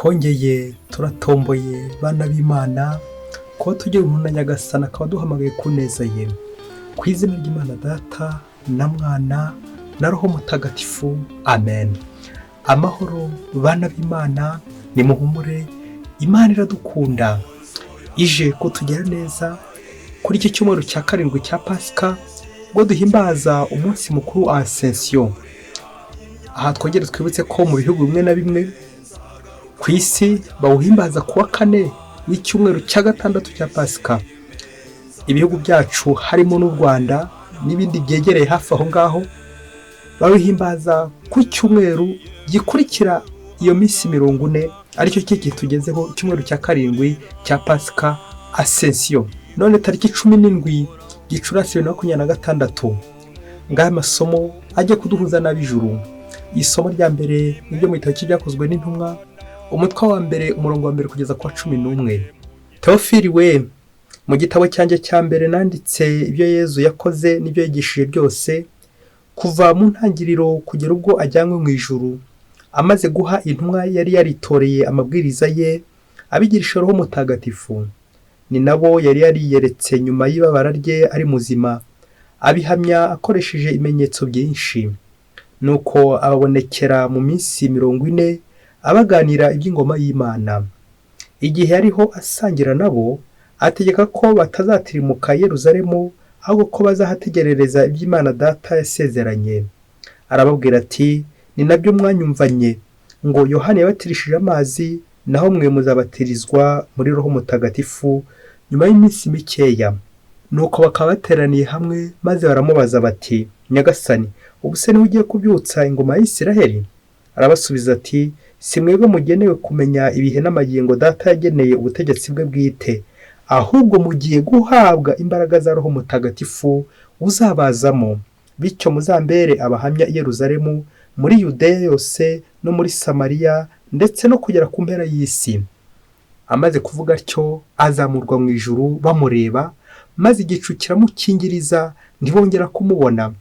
twongeye turatomboye bana b'Imana ko tugiye umuntu Nyagasani akaba duhamagaye kuneza ye ku izina ry'Imana Data na Mwana na Roho Mutagatifu, amen. Amahoro bana b'Imana, ni muhumure, Imana iradukunda, ije kutugera neza kuri iki cyumweru cya karindwi cya Pasika, ngo duhimbaza umunsi mukuru wa Asensiyo. Aha twongere twibutse ko mu bihugu bimwe na bimwe ku isi bawuhimbaza kuwa kane w'icyumweru cya gatandatu cya Pasika. Ibihugu byacu harimo n'u Rwanda n'ibindi byegereye hafi aho ngaho bawuhimbaza ku cyumweru gikurikira iyo minsi 40, aricyo kiki tugezeho icyumweru cya karindwi cya Pasika, Asensiyo. None tariki 17 Gicurasi 2026 ngaya masomo ajye kuduhuza n'ab'ijuru. Isomo rya mbere nibyo mu gitabo cy'ibyakozwe n'intumwa, umutwe wa mbere umurongo wa mbere kugeza kwa 11. Teofili we, mu gitabo cyanjye cya mbere nanditse ibyo Yezu yakoze n'ibyo yigishije byose kuva mu ntangiriro kugera ubwo ajyanywe mu ijuru, amaze guha intumwa yari yaritoreye amabwiriza ye abigirisha Roho Mutagatifu. Ni nabo yari yariyeretse nyuma y'ibabara rye ari muzima, abihamya akoresheje ibimenyetso byinshi. Nuko ababonekera mu minsi 40 abaganira iby'ingoma y'Imana. Igihe yariho asangira nabo, ategeka ko batazatirimuka Yerusalemu, ahubwo ko bazahategerereza iby'Imana Data yasezeranye. Arababwira ati, ni nabyo mwanyumvanye, ngo Yohana yabatirishije amazi, naho mwe muzabatirizwa muri Roho Mutagatifu nyuma y'iminsi mikeya. Nuko bakaba bateraniye hamwe, maze baramubaza bati, Nyagasani, ubu se niwe ugiye kubyutsa ingoma ya Isiraheli? Arabasubiza ati, si mwebwe mugenewe kumenya ibihe n'amagingo Data yageneye ubutegetsi bwe bwite, ahubwo mugiye guhabwa imbaraga za Roho Mutagatifu uzabazamo, bityo muzambere abahamya i Yerusalemu, muri Yudeya yose no muri Samariya, ndetse no kugera ku mpera y'isi. Amaze kuvuga atyo, azamurwa mu ijuru bamureba, maze igicu kiramukingiriza, ntibongera kumubona.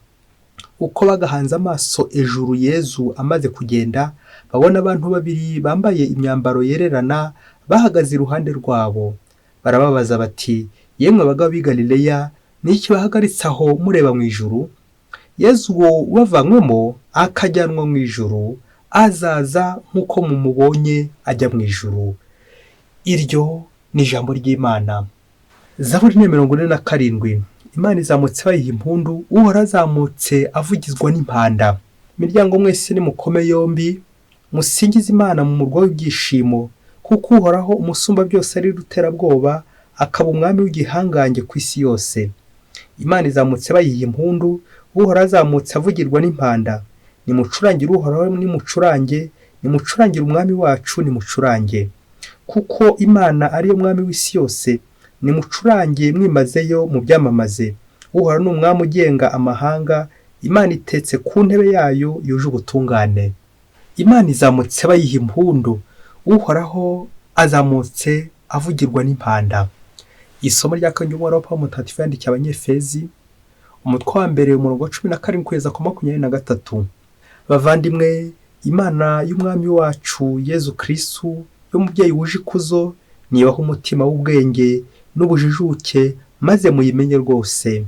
Uko bagahanze amaso ejuru Yezu amaze kugenda, babona abantu babiri bambaye imyambaro yererana bahagaze iruhande rwabo. Barababaza bati, yemwe bagabo b'i Galileya, ni iki bahagaritse aho mureba mu ijuru? Yezu wo wavanywemo akajyanwa mu ijuru, azaza nk'uko mumubonye ajya mu ijuru. Iryo ni ijambo ry'Imana. Zaburi 47. Imana izamutse bayiha impundu, Uhoraho azamutse avugizwa n'impanda. Imiryango mwese nimukome yombi, musingize Imana mu murwa w'ibyishimo, kuko Uhoraho umusumba byose ari ruterabwoba, akaba umwami w'igihangange ku isi yose. Imana izamutse bayiha impundu, Uhoraho azamutse avugirwa n'impanda. Nimucurangire Uhoraho, nimucurange, nimucurangire umwami wacu, nimucurange. Kuko Imana ariyo mwami w'isi yose, nimucurange mwimazeyo mu byamamaze. Uhoraho ni umwami ugenga amahanga, Imana itetse ku ntebe yayo yuje ubutungane. Imana izamutse bayiha impundu, Uhoraho azamutse avugirwa n'impanda. Isomo rya kabiri ry'Umwaraho Pawulo Mutagatifu yandikiye Abanyefezi, umutwe wa mbere umurongo wa 17 kugeza ku 23. Bavandimwe, Imana y'umwami wacu Yezu Kristu, y'umubyeyi wuje ikuzo, nibaha umutima w'ubwenge n'ubujijuke, maze muyimenye rwose.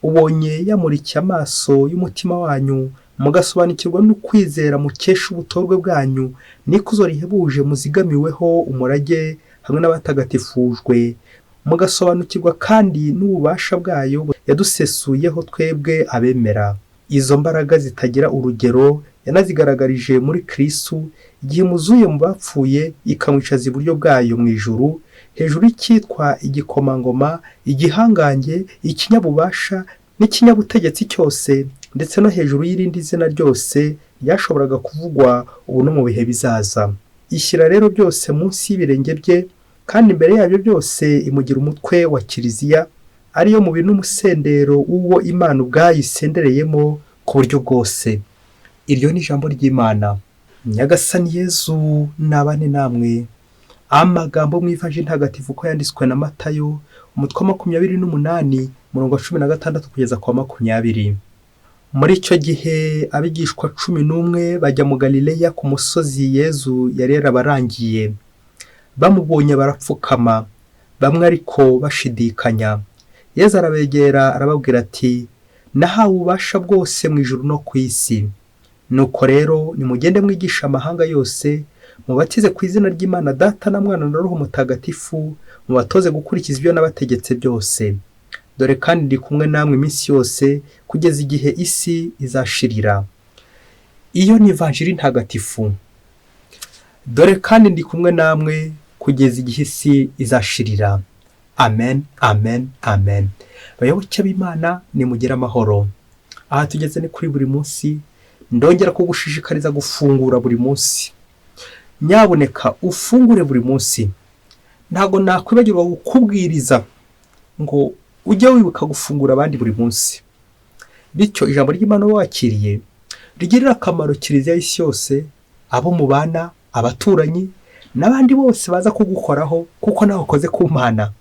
Ubonye yamurikiye amaso y'umutima wanyu, mugasobanukirwa n'ukwizera mukesha ubutorwe bwanyu, n'ikuzo rihebuje muzigamiweho umurage hamwe n'abatagatifujwe, mugasobanukirwa kandi n'ububasha bwayo yadusesuyeho twebwe abemera. Izo mbaraga zitagira urugero yanazigaragarije muri Kristu, igihe muzuye mu bapfuye, ikamwicaza iburyo bwayo mu ijuru, hejuru y'icyitwa igikomangoma, igihangange, ikinyabubasha n'ikinyabutegetsi cyose, ndetse no hejuru y'irindi zina ryose ryashoboraga kuvugwa ubu no mu bihe bizaza. Ishyira rero byose munsi y'ibirenge bye, kandi imbere yabyo byose imugira umutwe wa Kiliziya, ariyo mubiri n'umusendero w'uwo Imana ubwayo isendereyemo ku buryo bwose. Iryo ni ijambo ry'Imana. Nyagasani Yezu nabane namwe. Amagambo mu Ivanjili ntagatifu ko yanditswe na Matayo, umutwe wa 28 umurongo wa 16 kugeza kwa 20. Muri icyo gihe abigishwa 11 bajya mu Galileya ku musozi Yezu yari yarabarangiye. Bamubonye barapfukama, bamwe ariko bashidikanya. Yezu arabegera arababwira ati, nahawe ububasha bwose mu ijuru no ku isi. Nuko rero nimugende mwigisha amahanga yose, mubatize ku izina ry'Imana Data na Mwana na Roho Mutagatifu, mubatoze gukurikiza ibyo nabategetse byose. Dore kandi ndi kumwe namwe iminsi yose kugeza igihe isi izashirira. Iyo ni ivanjiri ntagatifu. Dore kandi ndi kumwe namwe kugeza igihe isi izashirira. Amen, amen, amen. Bayoboke b'Imana nimugire amahoro. Aha tugeze ni kuri buri munsi, ndongera kugushishikariza gufungura buri munsi. Nyaboneka ufungure buri munsi. Ntago nakwibagirwa gukubwiriza ngo ujye wibuka gufungura abandi buri munsi. Bityo ijambo ry'Imana wakiriye rigirira akamaro kiliziya y'isi yose, abo mubana, abaturanyi n'abandi bose baza kugukoraho, kuko nawe ukoze ku Mana.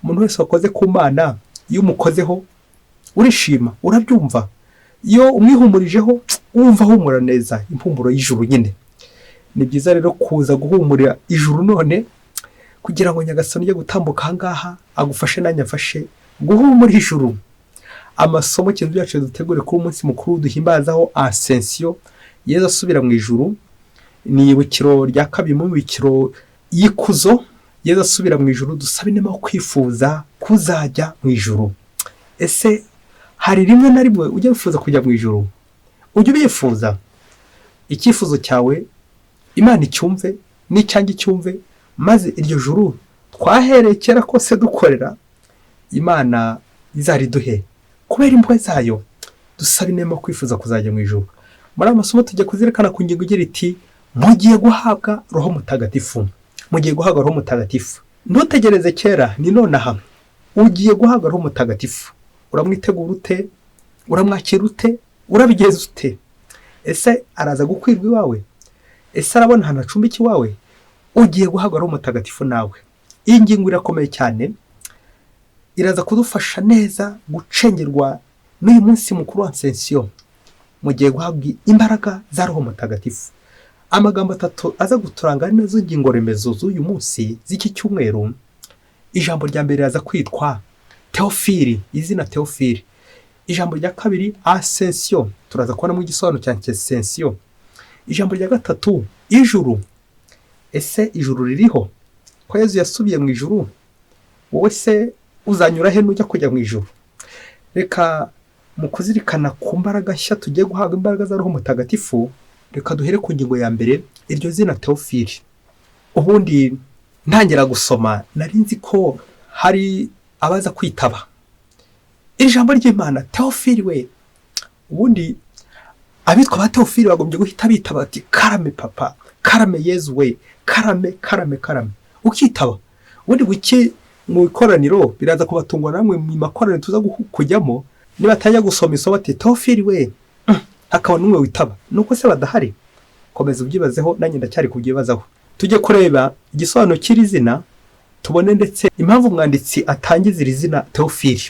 Umuntu wese wakoze ku Mana, iyo umukozeho urishima, urabyumva. Iyo umwihumurijeho wumva humura neza, impumuro y'ijuru nyine. Ni byiza rero kuza guhumurira ijuru none, kugira ngo Nyagasani ujye gutambuka ahangaha agufashe nanjye afashe guhumura ijuru. Amasomo kintu byacu dutegure kuri umunsi mukuru duhimbazaho Asensiyo, Yezu asubira mu ijuru. Ni ibukiro rya kabiri mu bikiro y'ikuzo. Yezu asubira mu ijuru, dusaba inema yo kwifuza kuzajya mu ijuru. Ese hari rimwe na rimwe ujya wifuza kujya mu ijuru? Ujye ubifuza? Icyifuzo cyawe Imana icyumve n'icyanjye cyumve, maze iryo juru twahereye kera kose dukorera, Imana izariduhe kubera impuhwe zayo. Dusaba inema kwifuza kuzajya mu ijuru. Muri amasomo tujya kuzirikana ku ngingo igira iti, mugiye guhabwa Roho Mutagatifu. Mugiye guhabwa Roho Mutagatifu. Ntutegereze kera, ni nonaha. Ugiye guhabwa Roho Mutagatifu. Uramwitegura ute? Uramwakira ute? Urabigeza ute? Ese araza gukwirwa iwawe? Ese arabona ahantu acumbika iwawe? Ugiye guhabwa Roho Mutagatifu nawe. Iyi ngingo irakomeye cyane, iraza kudufasha neza gucengerwa n'uyu munsi mukuru wa Asensiyo. Mugiye guhabwa imbaraga za Roho Mutagatifu. Amagambo 3 aza guturanga neza ingingo remezo z'uyu munsi z'iki cyumweru. Ijambo rya mbere aza kwitwa Teofili, izina Teofili. Ijambo rya kabiri Asensiyo, turaza kubona mu gisobanuro cya Asensiyo. Ijambo rya gatatu ijuru. Ese ijuru ririho? Ko Yezu yasubiye mu ijuru, wowe se uzanyura he nujya kujya mu ijuru? Reka mu kuzirikana ku mbaraga nshya tugiye guhabwa imbaraga za Roho Mutagatifu, reka duhere ku ngingo ya mbere, iryo zina Teofili. Ubundi ntangira gusoma nari nzi ko hari abaza kwitaba ijambo ry'Imana. Teofili we, ubundi abitwa ba Teofili bagombye guhita bitaba ati, karame papa, karame Yezu we, karame karame karame. Ukitaba ubundi buke mu ikoraniro biraza kubatungwa namwe mu makoraniro tuza kujyamo, niba tajya gusoma isomo ati Teofili we, hakaba n'umwe witaba. Nuko se badahari? Komeza ubyibazeho, nanjye ndacyari kubyibazaho. Tujye kureba igisobanuro cy'iri zina, tubone ndetse impamvu umwanditsi atangiza iri zina Teofili.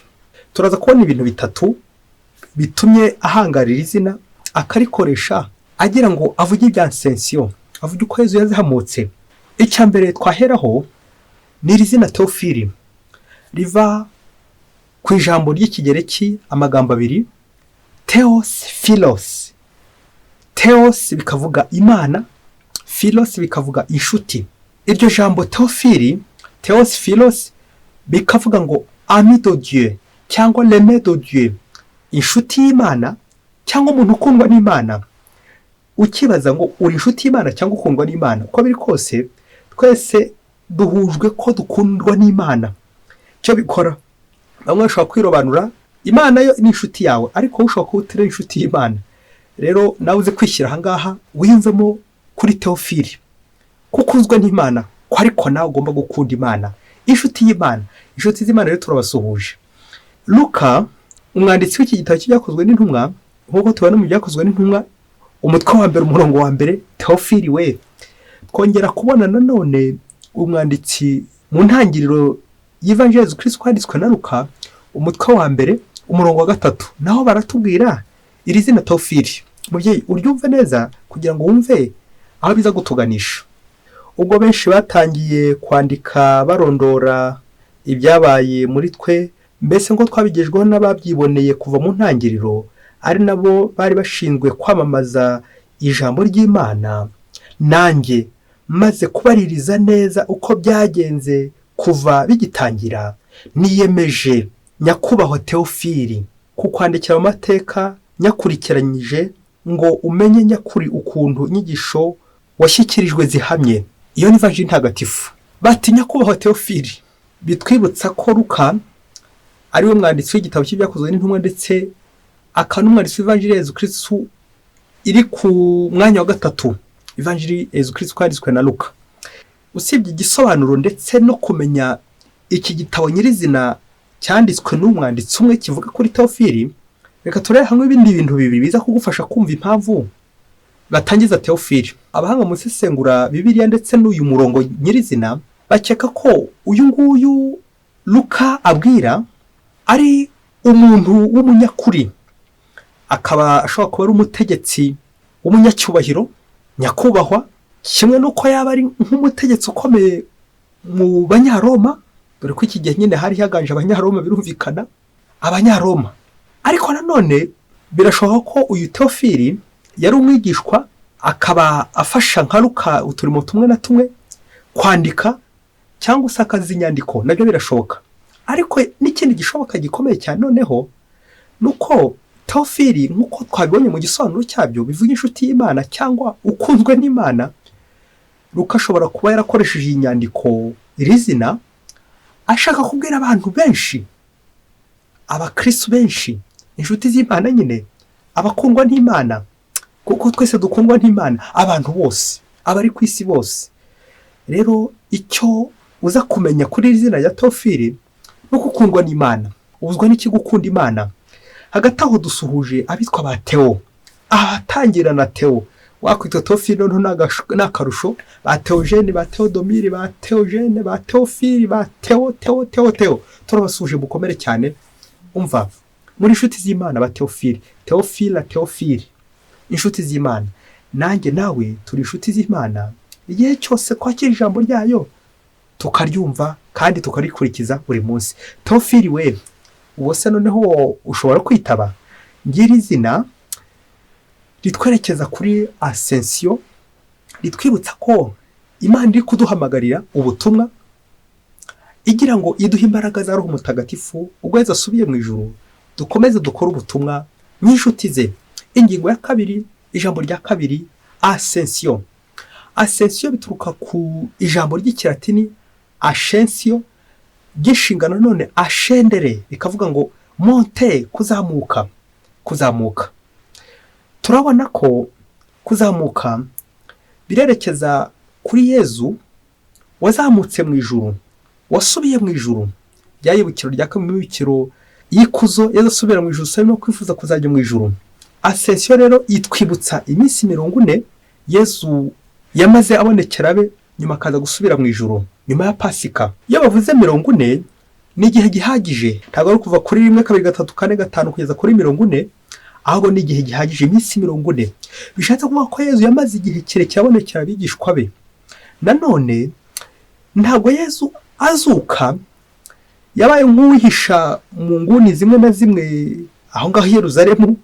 Turaza kubona ibintu bitatu bitumye ahangarira izina akarikoresha agira ngo avuge ibya Asensiyo, avuge uko Yezu yazahamutse. Icya mbere twaheraho ni iri zina Teofili, riva ku ijambo ry'ikigereki, amagambo abiri, Theos, Philos. Theos bikavuga Imana, Philos bikavuga inshuti. Iryo jambo Teofili, Theos, Philos, bikavuga ngo ami de Dieu cyangwa l'ami de Dieu, inshuti y'Imana cyangwa umuntu ukundwa n'Imana. Ukibaza ngo uri inshuti y'Imana cyangwa ukundwa n'Imana, uko biri kose twese duhujwe ko dukundwa n'Imana. Cyo bikora bamwe bashobora kwirobanura Imana yo ni inshuti yawe, ariko ushobora kuba utari inshuti y'Imana. Rero nawe uze kwishyira ahangaha wiyumvemo kuri Teofili, kuko uzwa n'Imana, ko ariko nawe ugomba gukunda Imana, inshuti y'Imana. Inshuti z'Imana rero turabasuhuje. Luka, umwanditsi w'iki gitabo cy'ibyakozwe n'intumwa, nk'uko tubona mu byakozwe n'intumwa umutwe wa mbere umurongo wa mbere, Teofili we. Twongera kubona nanone umwanditsi mu ntangiriro y'Evangelii Kristo kwanditswe na Luka, umutwe wa mbere umurongo wa 3, naho baratubwira iri zina Teofili mubyeyi uryumve neza kugira ngo wumve aho biza gutuganisha. Ubwo benshi batangiye kwandika barondora ibyabaye muri twe, mbese ngo twabigejweho n'ababyiboneye kuva mu ntangiriro, ari nabo bari bashinzwe kwamamaza ijambo ry'Imana, nanjye maze kubaririza neza uko byagenze kuva bigitangira, niyemeje nyakubahwa Teofili kukwandikira amateka nyakurikiranyije ngo umenye nyakuri ukuntu inyigisho washyikirijwe zihamye. Iyo ni ivanjili ntagatifu. Bati nyakubahwa Teofili, bitwibutsa ko Luka ari we mwanditsi w'igitabo cy'ibyakozwe n'intumwa, ndetse akaba n'umwanditsi w'ivanjili Yezu Kristu iri ku mwanya wa gatatu, ivanjili Yezu Kristu kwanditswe na Luka. Usibye igisobanuro ndetse no kumenya iki gitabo nyirizina cyanditswe n'umwanditsi umwe kivuga kuri Teofili, reka turebe hamwe ibindi bintu bibiri biza kugufasha kumva impamvu batangiza Teofili. Abahanga mu isesengura Bibiliya ndetse n'uyu murongo nyirizina bakeka ko uyu nguyu Luka abwira ari umuntu w'umunyakuri, akaba ashobora kuba ari umutegetsi w'umunyacyubahiro nyakubahwa, kimwe n'uko yaba ari nk'umutegetsi ukomeye mu Banyaroma, dore ko iki gihe nyine hari haganje Abanyaroma, birumvikana Abanyaroma. Ariko nanone birashoboka ko uyu Teofili yari umwigishwa, akaba afasha nka Luka uturimo tumwe na tumwe kwandika cyangwa se akazi inyandiko, nabyo birashoboka. Ariko n'ikindi gishoboka gikomeye cyane noneho nuko Teofili nk'uko twabibonye mu gisobanuro cyabyo bivuga inshuti y'Imana cyangwa ukunzwe n'Imana, Luka ashobora kuba yarakoresheje iyi nyandiko iri zina ashaka kubwira abantu benshi, abakristo benshi, inshuti z'Imana nyine, abakundwa n'Imana, kuko twese dukundwa n'Imana, abantu bose, abari ku isi bose. Rero icyo uza kumenya kuri iri zina rya Teofili no gukundwa n'Imana. Ubuzwa n'iki gukunda Imana? Hagati aho dusuhuje abitwa ba Teo, ahatangira na Teo, wakwita Teofili no n'akarusho, ba Teogene, ba Teodomiri, ba Teogene, ba Teofili, ba Teo. Turabasuhuje mukomere cyane. Umva, muri inshuti z'Imana ba Teofili, Teofili, inshuti z'Imana, nanjye nawe turi inshuti z'Imana. Igihe cyose kwakira ijambo ryayo tukaryumva kandi tukarikurikiza buri munsi. Teofili we, ubose noneho ushobora kwitaba. Ngiri zina ritwerekeza kuri Asensiyo, ritwibutsa ko Imana iri kuduhamagarira ubutumwa, igira ngo iduhe imbaraga za Roho Mutagatifu ubwo Yesu asubiye mu ijuru, dukomeze dukora ubutumwa n'inshuti ze. Ingingo ya kabiri, ijambo rya kabiri, Asensiyo. Asensiyo bituruka ku ijambo ry'ikilatini Asensiyo, gishinga nanone ascendere, bikavuga ngo monte, kuzamuka. Turabona ko kuzamuka birerekeza kuri Yezu wazamutse mu ijuru, wasubiye mu ijuru. Byayibukiro rya kamibukiro y'ikuzo, Yezu asubira mu ijuru, no kwifuza kuzajya mu ijuru. Asensiyo rero yitwibutsa iminsi 40 Yezu yamaze abonekera abe, nyuma akaza gusubira mu ijuru nyuma ya Pasika. Iyo bavuze 40 ni igihe gihagije, ntabwo ari kuva kuri 1 2 3 4 5 kugeza kuri 40, ahubwo ni igihe gihagije, iminsi 40. Bishatse kuvuga ko Yezu yamaze igihe kirekire abonekera abigishwa be. Nanone ntabwo Yezu azuka yabaye nk'uwihisha mu nguni zimwe na zimwe aho ngaho i Yerusalemu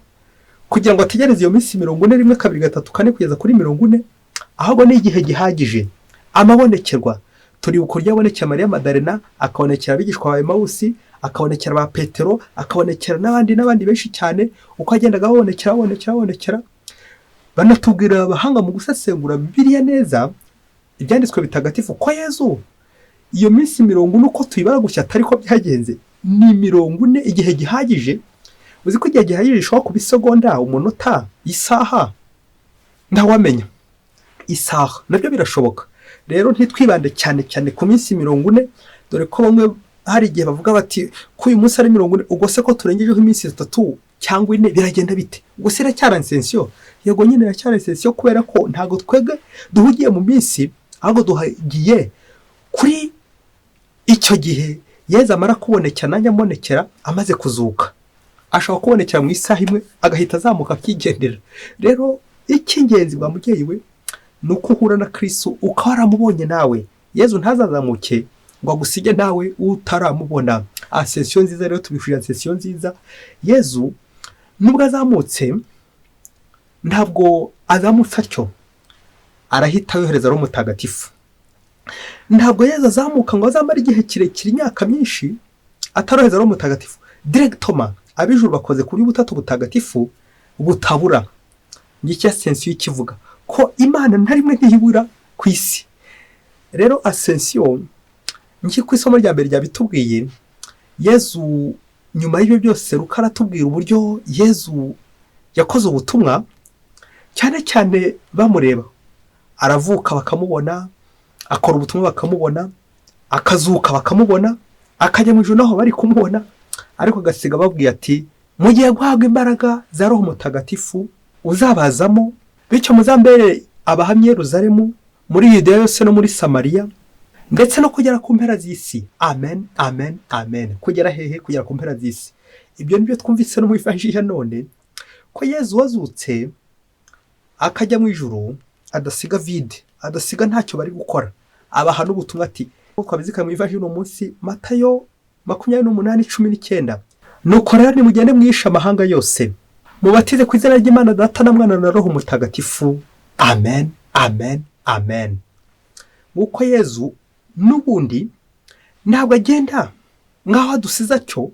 kugira ngo ategereze iyo minsi 40, 1 2 3 4 kugeza kuri 40, ahubwo ni igihe gihagije. Amabonekerwa turi uko ryabonekera Mariya Madalena, akabonekera abigishwa ba Emawusi, akabonekera ba Petero, akabonekera n'abandi benshi cyane. Uko agendaga abonekera, banatubwira abahanga mu gusesengura Bibiliya neza ibyanditswe bitagatifu ko Yezu iyo minsi 40 uko tuyibara gushya atari ko byagenze, ni 40, igihe gihagije. Uzi ko igihe gihagije gishobora kuba isegonda, umunota, isaha, ntawamenya. Isaha nabyo birashoboka. Rero ntitwibande cyane ku minsi 40, dore ko bamwe hari igihe bavuga bati ko uyu munsi ari 40, ubwo se ko turengejeho iminsi 3 cyangwa 4 biragenda bite? Ubwo se iracyari Asensiyo? Yego nyine iracyari Asensiyo, kubera ko ntago twege duhugiye mu minsi, ahubwo duhagiye kuri icyo gihe Yezu amara kubonekera, nanjye amonekera amaze kuzuka. ashobora kubonekera mu isaha imwe agahita azamuka akigendera. Rero icy'ingenzi bwa mubyeyi we ni uko uhura na Kristo ukaba waramubonye nawe. Yezu ntazazamuke ngo agusige nawe utaramubona. Asensiyo nziza rero, tubifurije asensiyo nziza. Yezu nubwo azamutse ntabwo azamutse atyo, arahita yohereza Roho Mutagatifu. Ntabwo Yezu azamuka ngo azamara igihe kirekire, imyaka myinshi atarohereza Roho Mutagatifu. Directement ab'ijuru bakoze ku buryo butatu butagatifu butabura. Ngiki Asensiyo kivuga ko Imana nta rimwe ntibura ku isi. Rero Asensiyo ngi ku isomo rya mbere ryabitubwiye, Yezu nyuma y'ibyo byose Luka aratubwira uburyo Yezu yakoze ubutumwa, cyane cyane bamureba. Aravuka bakamubona, akora ubutumwa bakamubona, akazuka bakamubona, akajya mu ijuru naho bari kumubona, ariko agasiga babwiye ati mugiye guhabwa imbaraga za Roho Mutagatifu uzabazamo, bityo muzambere abahamya i Yerusalemu, muri Yudeya yose no muri Samariya, ndetse no kugera ku mpera z'isi. Amen, amen, amen. Kugera hehe? Kugera ku mpera z'isi. Ibyo nibyo twumvise no mu ivanjiri none, ko Yezu wazutse akajya mu ijuru adasiga vide, adasiga ntacyo bari gukora. Abaha n'ubutumwa ati twabizika mu ivanjiri no munsi Matayo 28:19. Nuko rero nimugende mwisha amahanga yose, mubatize ku izina ry'Imana Data na Mwana na Roho Mutagatifu. Amen, amen, amen. Uko Yezu n'ubundi ntabwo agenda ngaho adusiza atyo,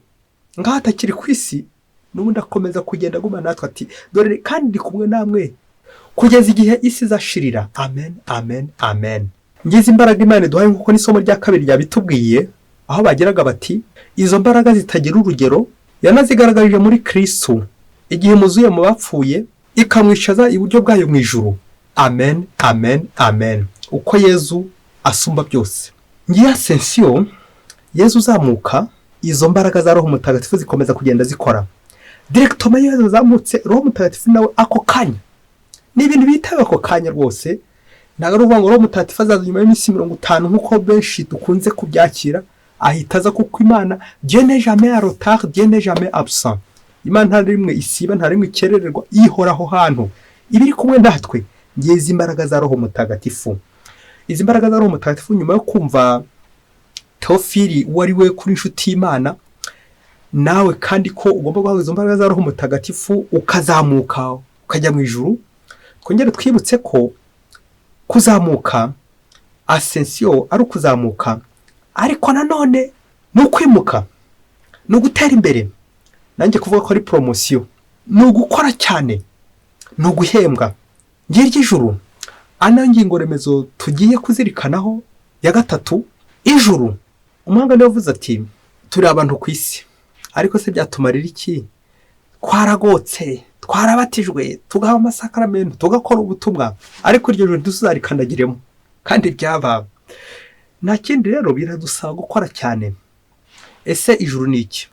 ngaho atakiri ku isi, n'ubundi akomeza kugenda aguma natwe ati dore kandi ndi kumwe namwe kugeza igihe isi izashirira. Amen, amen, amen. Ngize imbaraga Imana iduhaye nk'uko n'isomo rya kabiri ryabitubwiye, aho bageraga bati izo mbaraga zitagira urugero yanazigaragarije muri Kristo igihe muzuye mu bapfuye, ikamwicaza iburyo bwayo mu ijuru. Amen, amen, amen. Uko Yezu asumba byose. Ngiye Asensiyo, Yezu uzamuka, izo mbaraga za Roho Mutagatifu zikomeza kugenda zikora. Directement Yezu azamutse, Roho Mutagatifu nawe ako kanya, n'ibintu bitawe ako kanya rwose. Ntabwo ari ukuvuga ngo Roho Mutagatifu azaza nyuma y'iminsi 50 nk'uko benshi dukunze kubyakira, ahita aza, kuko Imana Dieu n'est jamais en retard, Dieu n'est jamais absent. Imana nta rimwe isiba, nta rimwe ikerererwa, ihoraho hantu ibiri kumwe natwe. Ngiye izi mbaraga za Roho Mutagatifu. Izi mbaraga za Roho Mutagatifu, nyuma yo kumva Teofili wari we kuri inshuti y'Imana, nawe kandi ko ugomba guhabwa izo mbaraga za Roho Mutagatifu ukazamuka ukajya mu ijuru. Twongere twibutse ko kuzamuka Asensiyo ari ukuzamuka, ariko nanone ni ukwimuka, ni ugutera imbere. Nanjye kuvuga ko ari promotion, ni ugukora cyane, ni uguhembwa. Ngiye ry'ijuru ana ngingo remezo tugiye kuzirikanaho ya gatatu, ijuru. Umwanga niwe uvuze ati turi abantu ku isi, ariko se byatumarira iki? Twaragotse, twarabatijwe, tugaha amasakaramentu, tugakora ubutumwa, ariko iryo juru ntituzarikandagiremo kandi byaba. Nta kindi rero biradusaba gukora cyane. Ese ijuru ni iki?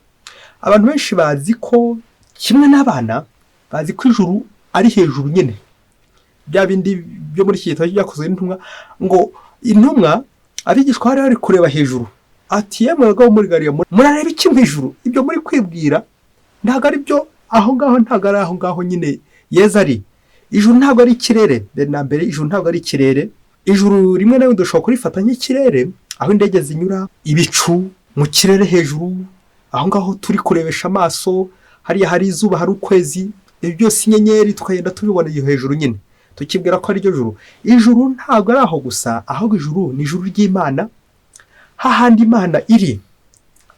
Abantu benshi bazi ko, kimwe n'abana bazi ko ijuru ari hejuru nyine, bya bindi byo muri iki gitabo cyakozwe n'intumwa, ngo intumwa abigishwa bari kureba hejuru, ati yemwe bagabo muri gariya murareba iki mu ijuru? Ibyo muri kwibwira ntabwo ari byo aho ngaho, ntabwo ari aho ngaho nyine Yezu ari. Ijuru ntabwo ari ikirere. Na mbere ijuru ntabwo ari ikirere. Ijuru rimwe na rimwe dushobora kurifata nk'ikirere, aho indege zinyura, ibicu mu kirere hejuru, aho ngaho turi kurebesha amaso, hariya hari izuba, hari ukwezi, ibyo byose inyenyeri tukagenda tubibona iyo hejuru nyine, tukibwira ko ari ryo juru. Ijuru ntabwo ari aho gusa, ahubwo ijuru ni ijuru ry'Imana, hahandi Imana iri,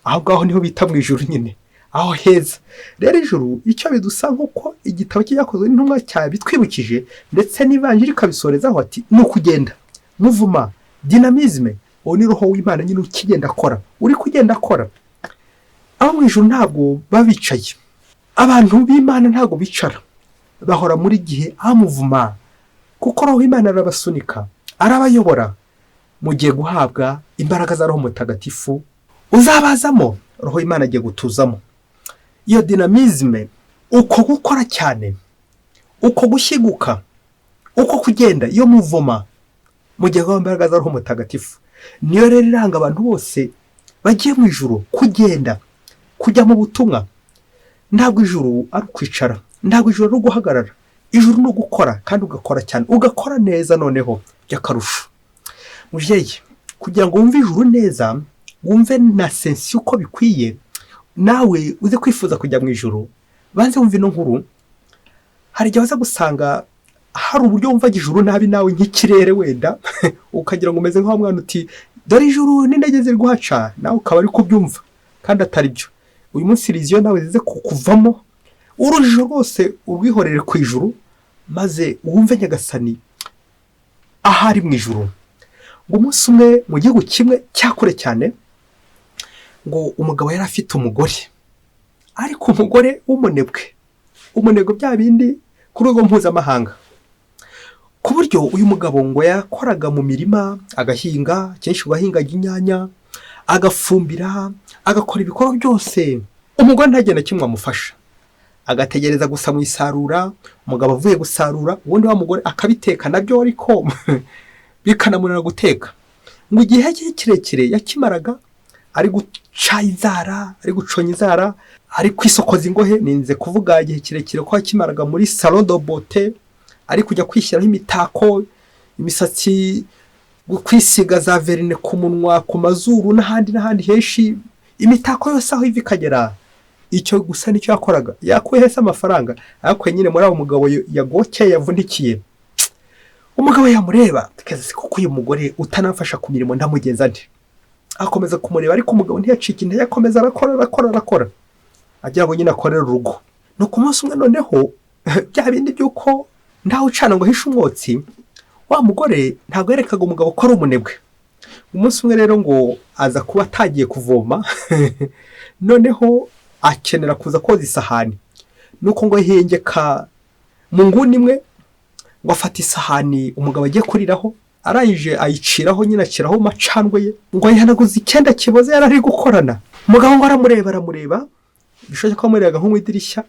aho ngaho niho bita mu ijuru nyine, aho heza. Rero ijuru icyo bidusa, nk'uko igitabo cyakozwe n'intumwa cyabitwibukije, ndetse n'ivanjiri ikabisorezaho ati ni ukugenda, muvuma, dynamisme. Uwo ni Roho w'Imana nyine ukigenda akora, uri kugenda akora. Abo mu ijuru ntabwo babicaye, abantu b'Imana ntabwo bicara, bahora muri gihe amuvuma, kuko Roho w'Imana arabasunika, arabayobora. Mugiye guhabwa imbaraga za Roho Mutagatifu uzabazamo, Roho w'Imana agiye gutuzamo. Iyo dynamisme, uko gukora cyane, uko gushyiguka, uko kugenda, iyo muvuma, mugiye guhabwa imbaraga za Roho Mutagatifu. Niyo rero iranga abantu bose bagiye mu ijuru, kugenda, kujya mu butumwa. ntabwo ijuru ari ukwicara, ntabwo ijuru ari uguhagarara, ijuru ni ugukora kandi ugakora cyane, ugakora neza noneho by'akarusho. Mubyeyi, kugira ngo wumve ijuru neza, wumve na Asensiyo uko bikwiye, nawe uze kwifuza kujya mu ijuru, banze wumve ino nkuru. Hari igihe waza gusanga hari uburyo wumva ijuru nabi nawe nk'ikirere wenda ukagira ngo umeze nk'aho mwana uti dore ijuru n'indege ziri guhaca, nawe ukaba ari kubyumva kandi atari byo. Uyu munsi riziyo nawe zize kukuvamo urujijo rwose, urwihorere ku ijuru, maze wumve Nyagasani ahari mu ijuru. Ngo umunsi umwe mu gihugu kimwe cyakure cyane, ngo umugabo yari afite umugore, ariko umugore w'umunebwe bya bindi ku rwego mpuzamahanga, ku buryo uyu mugabo ngo yakoraga mu mirima agahinga, kenshi agahingaga inyanya, agafumbira, agakora ibikorwa byose, umugore ntagenda kimwe amufasha, agategereza gusa mu isarura, umugabo avuye gusarura, ubundi wa mugore akabiteka nabyo ariko bikanamunira guteka. Ngo igihe kirekire yakimaraga ari guca inzara, ari guconya inzara, ari kwisokoza ingohe, ninze kuvuga igihe kirekire ko yakimaraga muri salon de beauté, ari kujya kwishyiraho imitako, imisatsi, kwisiga za verine ku munwa, ku mazuru n'ahandi henshi, imitako yose aho ivi ikagera. Icyo gusa nicyo yakoraga, yakuye hese amafaranga, yakuye nyine muri abo mugabo yagokeye yavunikiye. Umugabo yamureba, tukeze kuko uyu mugore utanafasha ku mirimo ndamugenza nde. Akomeza kumureba, ariko umugabo ntiyacika intege, akomeza arakora, agira ngo nyine akorere urugo. Nuko umunsi umwe noneho bya bindi by'uko ntawe ucana ngo hishe umwotsi, wa mugore ntabwo yerekaga umugabo ko ari umunebwe. Umunsi umwe rero ngo aza kuba atagiye kuvoma noneho akenera kuza koza isahani, nuko ngo yihengeka mu nguni imwe, ngo afata isahani umugabo agiye kuriraho, arayije ayiciraho, nyine aciraho macandwe ye, ngo yihanaguza icyenda kiboze yari ari gukorana. Umugabo ngo aramureba, bishoboke ko amurebaga nko mu idirishya,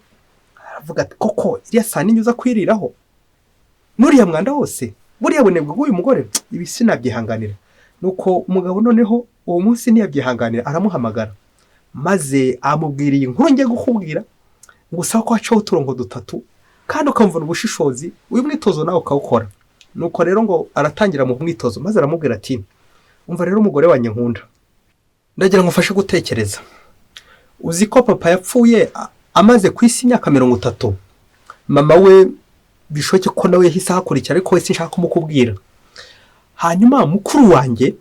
aravuga ati koko iriya sahani nyuza kwiriraho n'uriya mwanda wose, buriya bunebwe bw'uyu mugore, ibi sinabyihanganira. Nuko umugabo noneho uwo munsi ntiyabyihanganira, aramuhamagara, maze amubwira iyi nkuru ngiye gukubwira, ngo usaba ko hacaho uturongo dutatu kandi ukamvuna ubushishozi, uyu mwitozo nawe ukawukora. Nuko rero ngo aratangira mu mwitozo, maze aramubwira ati umva rero umugore wanjye nkunda, ndagira ngo ufashe gutekereza. Uzi ko papa yapfuye amaze ku isi imyaka 30, mama we bishoke ko nawe yahise ahakurikira, ariko we sinshaka kumukubwira. Hanyuma mukuru wanjye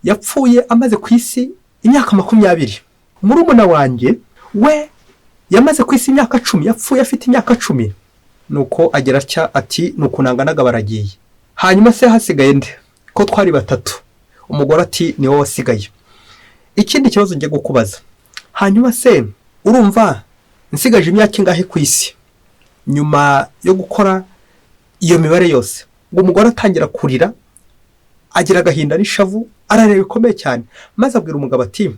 yapfuye amaze ku isi imyaka 20, murumuna wanjye we yamaze ku isi imyaka 10, yapfuye afite imyaka 10. Nuko agira ati nukunanganaga baragiye, hanyuma se hasigaye nde ko twari batatu? Umugore ati ni wowe wasigaye. Ikindi kibazo ngiye gukubaza, hanyuma se urumva nsigaje imyaka ingahe ku isi nyuma yo gukora iyo mibare yose? Ngo umugore atangira kurira, agira agahinda n'ishavu, arareba bikomeye cyane, maze abwira umugabo ati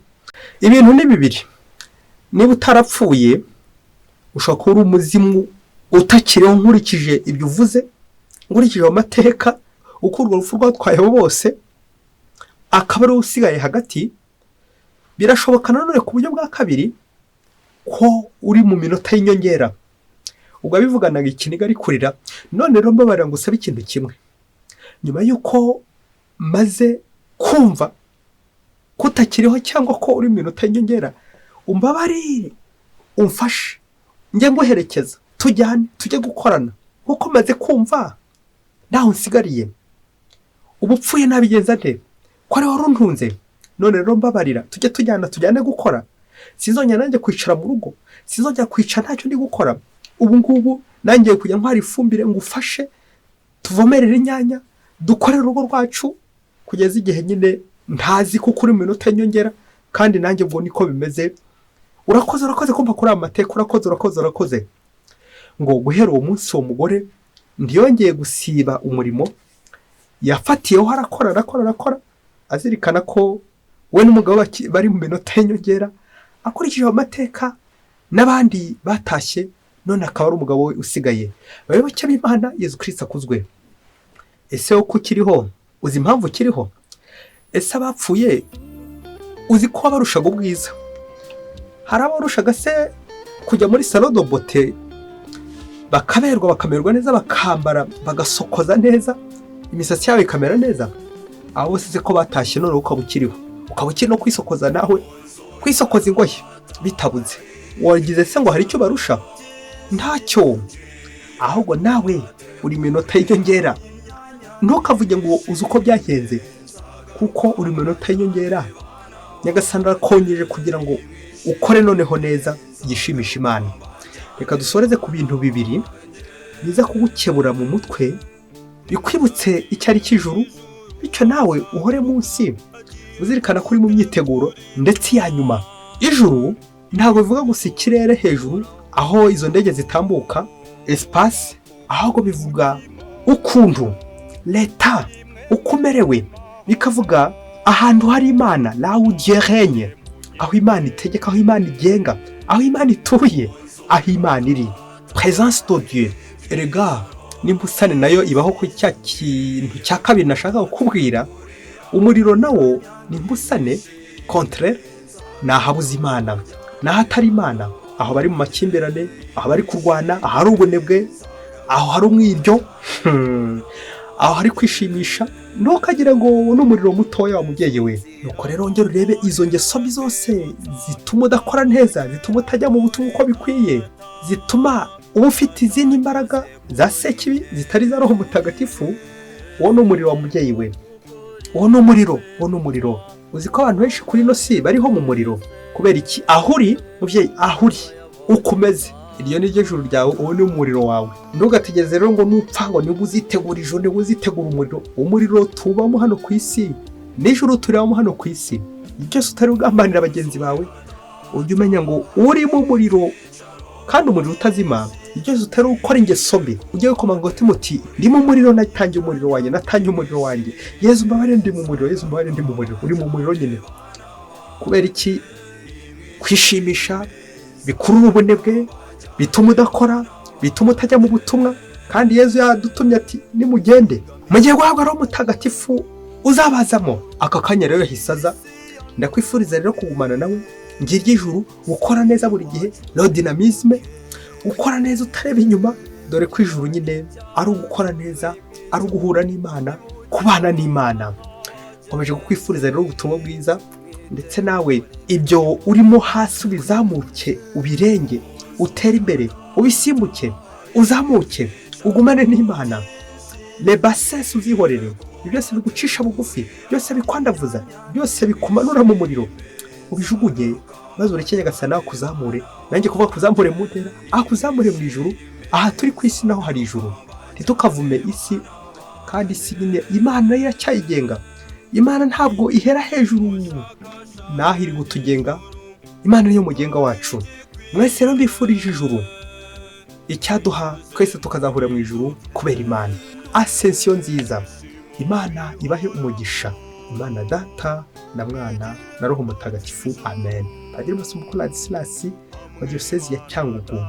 ibintu ni bibiri, niba utarapfuye ushobora kuba uri umuzimu utakiriho nkurikije ibyo uvuze, nkurikije amateka, uko urwo rupfu rwatwayeho bose akaba ari usigaye hagati. Birashoboka nanone ku buryo bwa kabiri ko uri mu minota y'inyongera. Ubwo abivuganaga ikiniga ari kurira. None rero mbabarira ngo usabe ikintu kimwe, nyuma y'uko maze kumva kutakiriho cyangwa ko uri mu minota y'inyongera, umbabarire umfashe njye nguherekeza, tujyane tujye gukorana, kuko maze kumva naho nsigariye. Ubupfuye nabigenza nte ko ari wari untunze? None rero mbabarira tujyane gukora, sinzongera nanjye kwicara mu rugo, sinzongera kwicara ntacyo ndi gukora. Ubu ngubu nanjye kujya ntwara ifumbire ngufashe, tuvomerere inyanya, dukorere urugo rwacu kugeza igihe nyine ntazi kuko uri mu minota y'inyongera, kandi nanjye ubwo niko bimeze. Urakoze kumva kuri amateka, urakoze. Ngo guhera uwo munsi uwo mugore ndiyongeye gusiba umurimo, yafatiyeho arakora, azirikana ko we n'umugabo bari mu minota y'inyongera, akurikije amateka n'abandi batashye, none akaba ari umugabo we usigaye. Bayoboke b'Imana, Yesu Kristo akuzwe. Ese wo kukiriho uzi impamvu kiriho? Ese abapfuye uzi ko barushaga ubwiza? Hari abarushaga se kujya muri salon de beauté bakamererwa neza, bakambara bagasokoza neza, imisatsi yawe ikamera neza. Abo bose ko batashye none ukaba ukiri no kwisokoza, nawe kwisokoza ingoyi bitabuze. Wagize se ngo hari icyo barusha? Ntacyo. Ahubwo nawe uri minota y'inyongera. Ntukavuge ngo uzi uko byagenze, kuko uri minota y'inyongera. Nyagasani arakongeje kugira ngo ukore noneho neza yishimisha Imana. Reka dusoreze ku bintu bibiri biza kugukebura mu mutwe, bikwibutse icyo ari cy'ijuru, bityo nawe uhore munsi uzirikana kuri mu myiteguro ndetse ya nyuma. Ijuru ntabwo bivuga gusa ikirere hejuru aho izo ndege zitambuka, espace, ahubwo bivuga ukuntu leta ukumerewe, bikavuga ahantu hari Imana, la où Dieu règne, aho Imana itegeka, aho Imana igenga, aho Imana ituye, aho Imana iri, présence de Dieu. Erega n'imbusane nayo ibaho ku cya kintu cya kabiri nashaka kukubwira. Umuriro nawo n'imbusane, contraire, nahabuze Imana, nahatari Imana, aho bari mu makimbirane, aho bari kurwana, aho hari ubunebwe, aho hari umwiryo, aho hari kwishimisha. Ntukagira ngo n'umuriro mutoya wa mubyeyi we. Nuko rero ongera urebe izo ngeso mbi zose zituma udakora neza, zituma utajya mu butumwa uko bikwiye, zituma uba ufite izindi mbaraga za sekibi zitari za Roho Mutagatifu. Uwo ni umuriro wa mubyeyi we, uwo ni umuriro. Uzi ko abantu benshi kuri ino si bariho mu muriro. Kubera iki? Aho uri mubyeyi, aho uri ukomeze, iryo ni ryo juru ryawe, uwo ni umuriro wawe. Ntugategeze rero ngo nupfa ngo niba uzitegura ijuru, niba uzitegura umuriro. Umuriro tubamo hano ku isi n'ijuru turibamo hano ku isi. Byose utari ugambanira bagenzi bawe, ujye umenya ngo uri mu muriro, kandi umuriro utazima. Byose utari ukora ingeso mbi, ujye gukomanga ngo Timoti, ndi mu muriro, natangiye umuriro wanjye. Yezu mbabare ndi mu muriro, uri mu muriro nyine. Kubera iki? Kwishimisha bikurura ubunebwe, bituma udakora, bituma utajya mu butumwa. Kandi Yezu yadutumye ati nimugende mugiye guhabwa Roho Mutagatifu uzabazamo. Aka kanya rero hisaza, ndakwifuriza rero kugumana nawe, ngirye ijuru, gukora neza buri gihe, no dynamisme, ukora neza utareba inyuma. Dore ko ijuru nyine ari ugukora neza, ari uguhura n'Imana, kubana n'Imana. Nkomeje kukwifuriza rero ubutumwa bwiza, ndetse nawe ibyo urimo hasi ubizamuke, ubirenge, utere imbere, ubisimbuke, uzamuke, ugumane n'Imana. Le bassesse uzihorere, byose bigucisha bugufi, byose bikwandavuza, byose bikumanura mu muriro, ubijugunye, maze ureke Nyagasani akuzamure. Nanjye kuvuga kuzamure mu ntera, akuzamure mu ijuru. Aha turi ku isi naho hari ijuru. Ntitukavume isi, kandi isi nyine Imana iracyayigenga. Imana ntabwo ihera hejuru, naho iri gutugenga. Imana niyo mugenga wacu. Mwese rero mbifurije ijuru, icyaduha twese tukazahura mu ijuru kubera Imana. Asensiyo nziza. Imana ibahe umugisha. Imana Data na Mwana na Roho Mutagatifu. Amen. Padiri Masumbuko Ladislas wa Diocese ya Cyangugu.